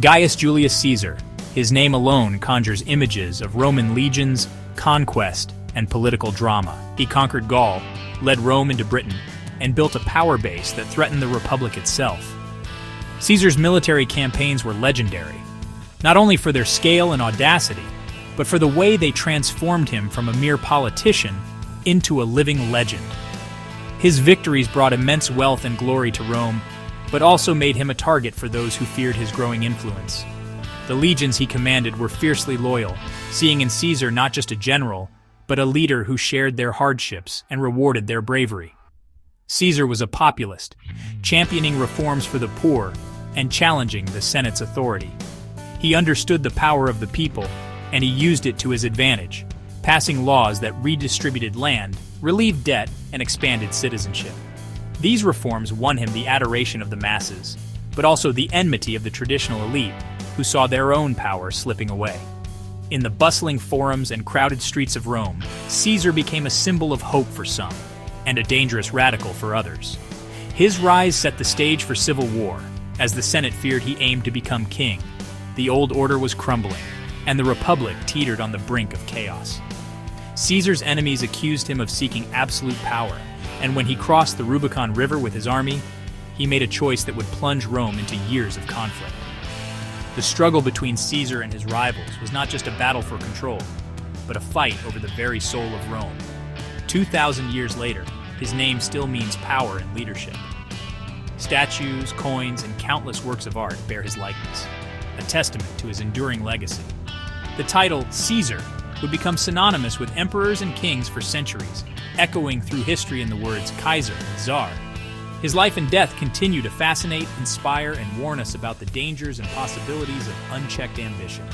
Gaius Julius Caesar. His name alone conjures images of Roman legions, conquest, and political drama. He conquered Gaul, led Rome into Britain, and built a power base that threatened the Republic itself. Caesar's military campaigns were legendary, not only for their scale and audacity, but for the way they transformed him from a mere politician into a living legend. His victories brought immense wealth and glory to Rome, but also made him a target for those who feared his growing influence. The legions he commanded were fiercely loyal, seeing in Caesar not just a general, but a leader who shared their hardships and rewarded their bravery. Caesar was a populist, championing reforms for the poor and challenging the Senate's authority. He understood the power of the people, and he used it to his advantage, passing laws that redistributed land, relieved debt, and expanded citizenship. These reforms won him the adoration of the masses, but also the enmity of the traditional elite, who saw their own power slipping away. In the bustling forums and crowded streets of Rome, Caesar became a symbol of hope for some, and a dangerous radical for others. His rise set the stage for civil war, as the Senate feared he aimed to become king. The old order was crumbling, and the Republic teetered on the brink of chaos. Caesar's enemies accused him of seeking absolute power, and when he crossed the Rubicon River with his army, he made a choice that would plunge Rome into years of conflict. The struggle between Caesar and his rivals was not just a battle for control, but a fight over the very soul of Rome. 2,000 years later, his name still means power and leadership. Statues, coins, and countless works of art bear his likeness, a testament to his enduring legacy. The title Caesar would become synonymous with emperors and kings for centuries, echoing through history in the words Kaiser and Tsar. His life and death continue to fascinate, inspire, and warn us about the dangers and possibilities of unchecked ambition.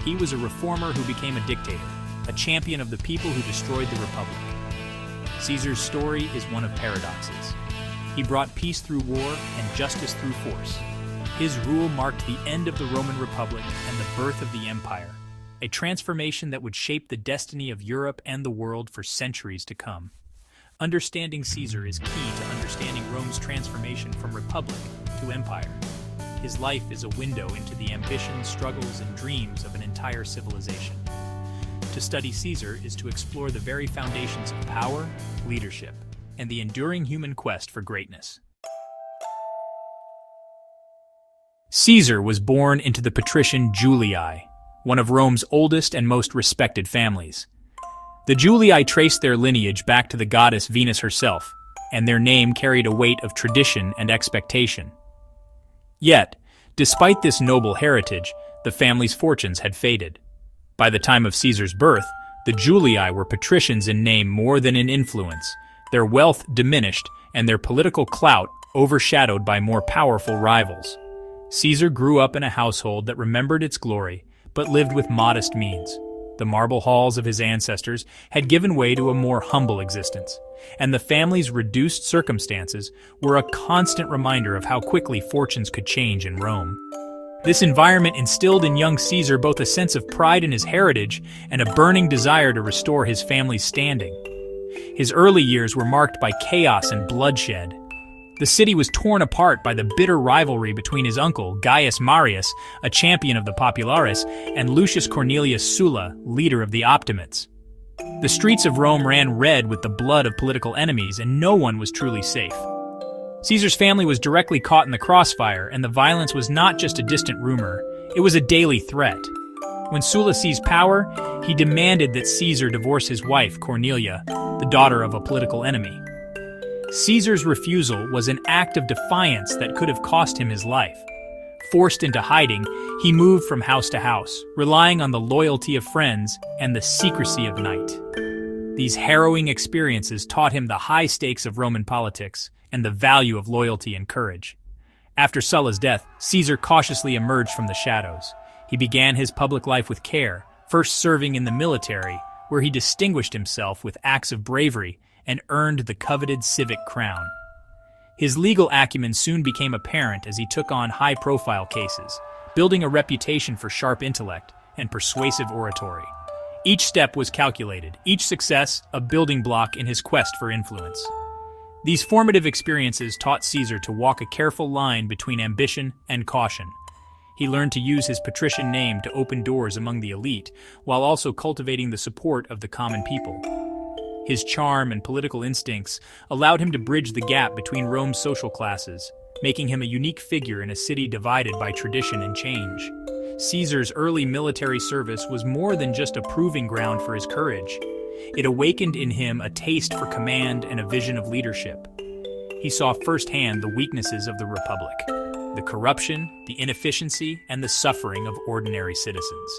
He was a reformer who became a dictator, a champion of the people who destroyed the Republic. Caesar's story is one of paradoxes. He brought peace through war and justice through force. His rule marked the end of the Roman Republic and the birth of the Empire, a transformation that would shape the destiny of Europe and the world for centuries to come. Understanding Caesar is key to understanding Rome's transformation from republic to empire. His life is a window into the ambitions, struggles, and dreams of an entire civilization. To study Caesar is to explore the very foundations of power, leadership, and the enduring human quest for greatness. Caesar was born into the patrician Julii, one of Rome's oldest and most respected families. The Julii traced their lineage back to the goddess Venus herself, and their name carried a weight of tradition and expectation. Yet, despite this noble heritage, the family's fortunes had faded. By the time of Caesar's birth, the Julii were patricians in name more than in influence. Their wealth diminished, and their political clout overshadowed by more powerful rivals. Caesar grew up in a household that remembered its glory, but lived with modest means. The marble halls of his ancestors had given way to a more humble existence, and the family's reduced circumstances were a constant reminder of how quickly fortunes could change in Rome. This environment instilled in young Caesar both a sense of pride in his heritage and a burning desire to restore his family's standing. His early years were marked by chaos and bloodshed. The city was torn apart by the bitter rivalry between his uncle, Gaius Marius, a champion of the Populares, and Lucius Cornelius Sulla, leader of the Optimates. The streets of Rome ran red with the blood of political enemies, and no one was truly safe. Caesar's family was directly caught in the crossfire, and the violence was not just a distant rumor, it was a daily threat. When Sulla seized power, he demanded that Caesar divorce his wife, Cornelia, the daughter of a political enemy. Caesar's refusal was an act of defiance that could have cost him his life. Forced into hiding, he moved from house to house, relying on the loyalty of friends and the secrecy of night. These harrowing experiences taught him the high stakes of Roman politics and the value of loyalty and courage. After Sulla's death, Caesar cautiously emerged from the shadows. He began his public life with care, first serving in the military, where he distinguished himself with acts of bravery and earned the coveted civic crown. His legal acumen soon became apparent as he took on high-profile cases, building a reputation for sharp intellect and persuasive oratory. Each step was calculated, each success a building block in his quest for influence. These formative experiences taught Caesar to walk a careful line between ambition and caution. He learned to use his patrician name to open doors among the elite, while also cultivating the support of the common people. His charm and political instincts allowed him to bridge the gap between Rome's social classes, making him a unique figure in a city divided by tradition and change. Caesar's early military service was more than just a proving ground for his courage. It awakened in him a taste for command and a vision of leadership. He saw firsthand the weaknesses of the Republic, the corruption, the inefficiency, and the suffering of ordinary citizens.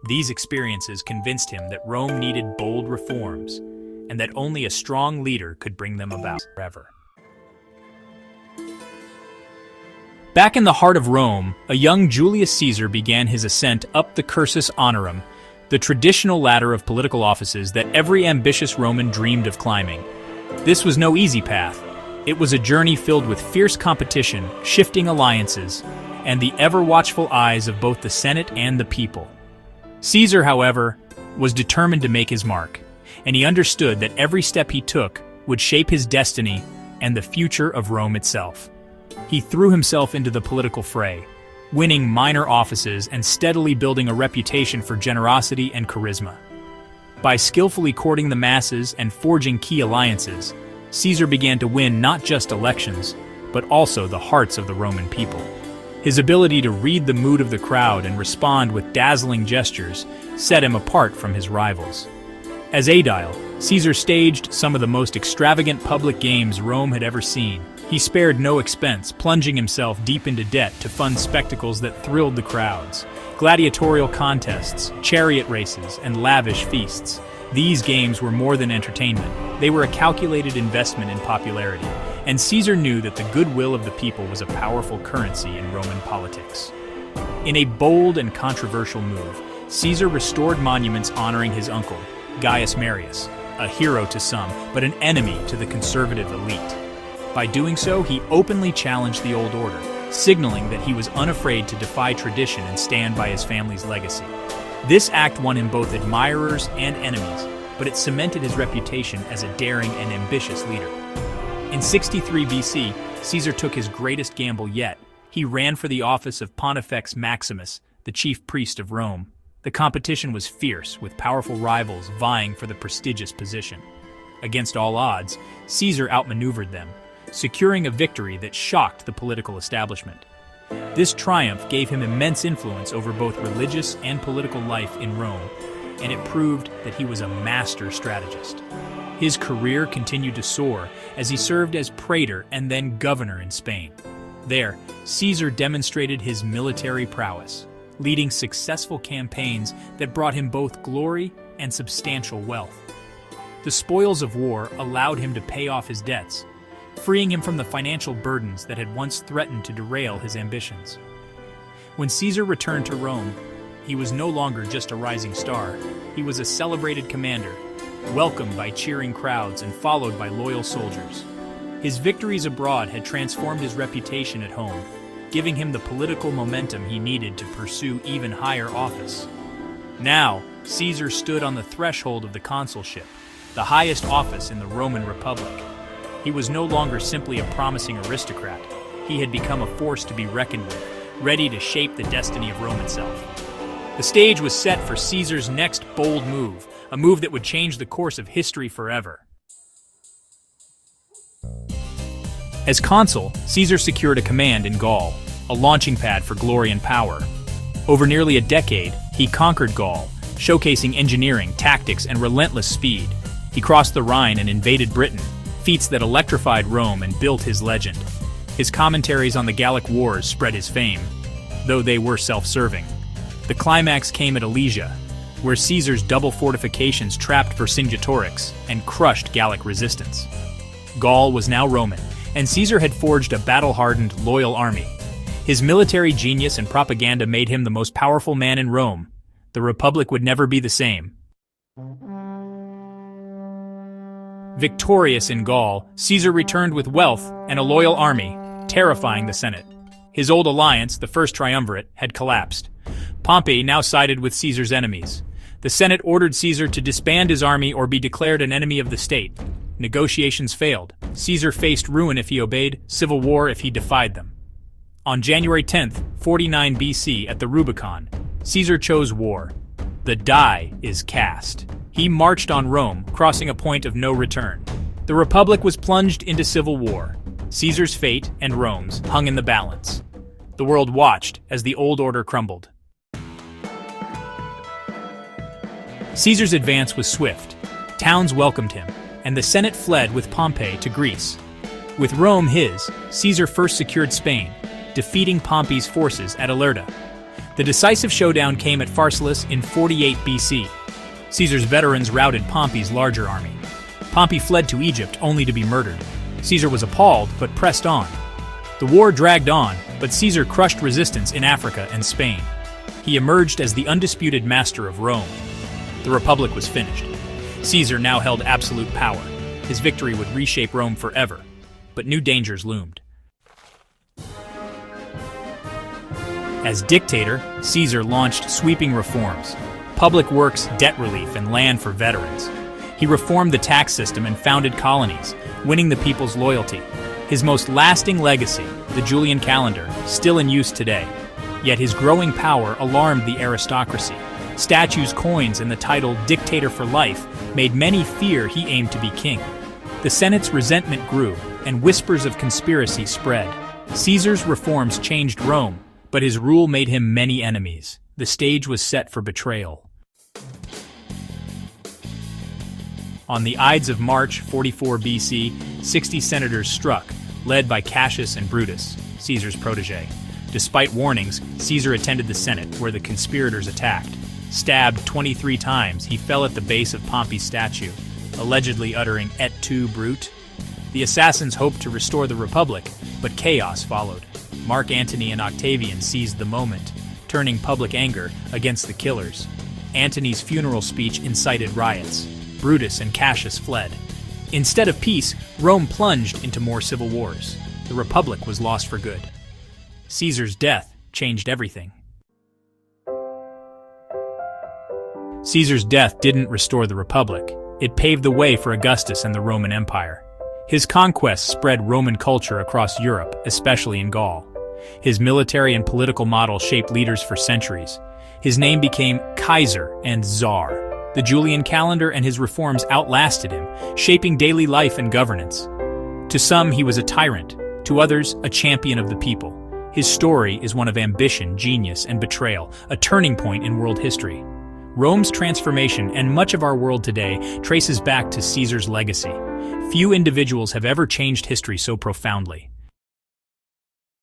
These experiences convinced him that Rome needed bold reforms, and that only a strong leader could bring them about forever. Back in the heart of Rome, a young Julius Caesar began his ascent up the cursus honorum, the traditional ladder of political offices that every ambitious Roman dreamed of climbing. This was no easy path. It was a journey filled with fierce competition, shifting alliances, and the ever-watchful eyes of both the Senate and the people. Caesar, however, was determined to make his mark, and he understood that every step he took would shape his destiny and the future of Rome itself. He threw himself into the political fray, winning minor offices and steadily building a reputation for generosity and charisma. By skillfully courting the masses and forging key alliances, Caesar began to win not just elections, but also the hearts of the Roman people. His ability to read the mood of the crowd and respond with dazzling gestures set him apart from his rivals. As aedile, Caesar staged some of the most extravagant public games Rome had ever seen. He spared no expense, plunging himself deep into debt to fund spectacles that thrilled the crowds. Gladiatorial contests, chariot races, and lavish feasts. These games were more than entertainment. They were a calculated investment in popularity, and Caesar knew that the goodwill of the people was a powerful currency in Roman politics. In a bold and controversial move, Caesar restored monuments honoring his uncle, Gaius Marius, a hero to some, but an enemy to the conservative elite. By doing so, he openly challenged the old order, signaling that he was unafraid to defy tradition and stand by his family's legacy. This act won him both admirers and enemies, but it cemented his reputation as a daring and ambitious leader. In 63 BC, Caesar took his greatest gamble yet. He ran for the office of Pontifex Maximus, the chief priest of Rome. The competition was fierce, with powerful rivals vying for the prestigious position. Against all odds, Caesar outmaneuvered them, securing a victory that shocked the political establishment. This triumph gave him immense influence over both religious and political life in Rome, and it proved that he was a master strategist. His career continued to soar as he served as praetor and then governor in Spain. There, Caesar demonstrated his military prowess, leading successful campaigns that brought him both glory and substantial wealth. The spoils of war allowed him to pay off his debts, freeing him from the financial burdens that had once threatened to derail his ambitions. When Caesar returned to Rome, he was no longer just a rising star. He was a celebrated commander, welcomed by cheering crowds and followed by loyal soldiers. His victories abroad had transformed his reputation at home, giving him the political momentum he needed to pursue even higher office. Now, Caesar stood on the threshold of the consulship, the highest office in the Roman Republic. He was no longer simply a promising aristocrat. He had become a force to be reckoned with, ready to shape the destiny of Rome itself. The stage was set for Caesar's next bold move, a move that would change the course of history forever. As consul, Caesar secured a command in Gaul, a launching pad for glory and power. Over nearly a decade, he conquered Gaul, showcasing engineering, tactics, and relentless speed. He crossed the Rhine and invaded Britain, feats that electrified Rome and built his legend. His commentaries on the Gallic Wars spread his fame, though they were self-serving. The climax came at Alesia, where Caesar's double fortifications trapped Vercingetorix and crushed Gallic resistance. Gaul was now Roman, and Caesar had forged a battle-hardened, loyal army. His military genius and propaganda made him the most powerful man in Rome. The Republic would never be the same. Victorious in Gaul, Caesar returned with wealth and a loyal army, terrifying the Senate. His old alliance, the First Triumvirate, had collapsed. Pompey now sided with Caesar's enemies. The Senate ordered Caesar to disband his army or be declared an enemy of the state. Negotiations failed. Caesar faced ruin if he obeyed, civil war if he defied them. On January 10th, 49 BC, at the Rubicon, Caesar chose war. The die is cast. He marched on Rome, crossing a point of no return. The Republic was plunged into civil war. Caesar's fate and Rome's hung in the balance. The world watched as the old order crumbled. Caesar's advance was swift. Towns welcomed him, and the Senate fled with Pompey to Greece. With Rome his, Caesar first secured Spain, defeating Pompey's forces at Alerta. The decisive showdown came at Pharsalus in 48 BC. Caesar's veterans routed Pompey's larger army. Pompey fled to Egypt only to be murdered. Caesar was appalled but pressed on. The war dragged on, but Caesar crushed resistance in Africa and Spain. He emerged as the undisputed master of Rome. The Republic was finished. Caesar now held absolute power. His victory would reshape Rome forever, but new dangers loomed. As dictator, Caesar launched sweeping reforms: public works, debt relief, and land for veterans. He reformed the tax system and founded colonies, winning the people's loyalty. His most lasting legacy, the Julian calendar, still in use today. Yet his growing power alarmed the aristocracy. Statues, coins, and the title Dictator for Life made many fear he aimed to be king. The Senate's resentment grew, and whispers of conspiracy spread. Caesar's reforms changed Rome, but his rule made him many enemies. The stage was set for betrayal. On the Ides of March 44 BC, 60 senators struck, led by Cassius and Brutus, Caesar's protege. Despite warnings, Caesar attended the Senate, where the conspirators attacked. Stabbed 23 times, he fell at the base of Pompey's statue, allegedly uttering "Et tu, Brute?" The assassins hoped to restore the Republic, but chaos followed. Mark Antony and Octavian seized the moment, turning public anger against the killers. Antony's funeral speech incited riots. Brutus and Cassius fled. Instead of peace, Rome plunged into more civil wars. The Republic was lost for good. Caesar's death changed everything. Caesar's death didn't restore the Republic. It paved the way for Augustus and the Roman Empire. His conquests spread Roman culture across Europe, especially in Gaul. His military and political model shaped leaders for centuries. His name became Kaiser and Tsar. The Julian calendar and his reforms outlasted him, shaping daily life and governance. To some, he was a tyrant. To others, a champion of the people. His story is one of ambition, genius, and betrayal, a turning point in world history. Rome's transformation, and much of our world today, traces back to Caesar's legacy. Few individuals have ever changed history so profoundly.